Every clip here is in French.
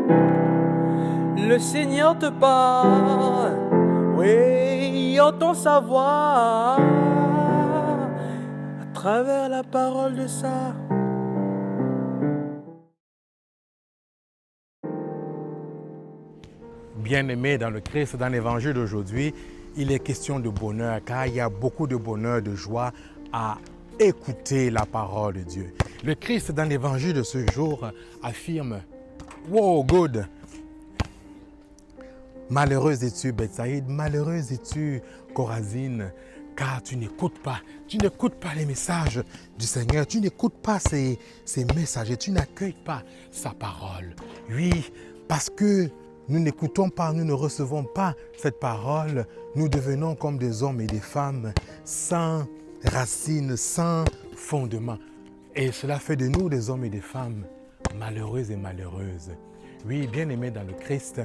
Le Seigneur te parle, oui, entend sa voix à travers la parole de ça. Bien-aimés dans le Christ, dans l'évangile d'aujourd'hui, il est question de bonheur, car il y a beaucoup de bonheur, de joie à écouter la parole de Dieu. Le Christ, dans l'évangile de ce jour, affirme « Wow, good !» Malheureuse es-tu, Bethsaïde, malheureuse es-tu, Chorazine, car tu n'écoutes pas les messages du Seigneur, tu n'écoutes pas ses messagers, tu n'accueilles pas sa parole. Oui, parce que nous n'écoutons pas, nous ne recevons pas cette parole, nous devenons comme des hommes et des femmes sans racines, sans fondement. Et cela fait de nous des hommes et des femmes malheureuses et malheureuses. Oui, bien-aimés dans le Christ,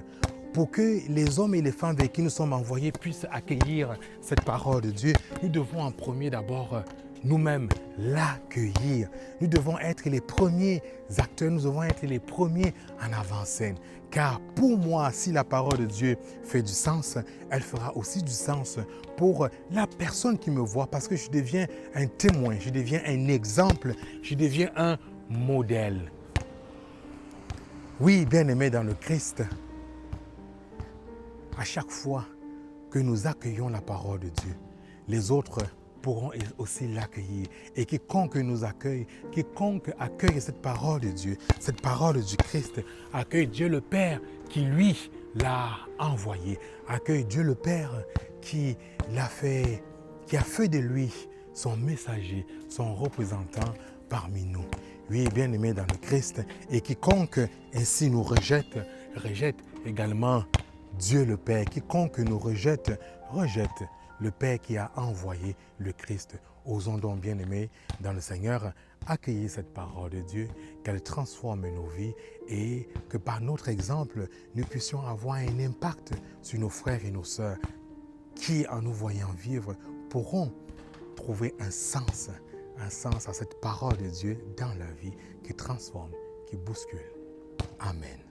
pour que les hommes et les femmes avec qui nous sommes envoyés puissent accueillir cette parole de Dieu, nous devons en premier d'abord nous-mêmes l'accueillir. Nous devons être les premiers acteurs, nous devons être les premiers en avant-scène. Car pour moi, si la parole de Dieu fait du sens, elle fera aussi du sens pour la personne qui me voit, parce que je deviens un témoin, je deviens un exemple, je deviens un modèle. Oui, bien-aimés dans le Christ, à chaque fois que nous accueillons la parole de Dieu, les autres pourront aussi l'accueillir. Et quiconque nous accueille, quiconque accueille cette parole de Dieu, cette parole du Christ, accueille Dieu le Père qui lui l'a envoyé, accueille Dieu le Père qui a fait de lui son messager, son représentant parmi nous. Oui, bien-aimé dans le Christ, et quiconque ainsi nous rejette également Dieu le Père. Quiconque nous rejette le Père qui a envoyé le Christ. Osons donc, bien-aimés dans le Seigneur, accueillir cette parole de Dieu, qu'elle transforme nos vies et que par notre exemple, nous puissions avoir un impact sur nos frères et nos sœurs qui, en nous voyant vivre, pourront trouver un sens à cette parole de Dieu dans leur vie qui transforme, qui bouscule. Amen.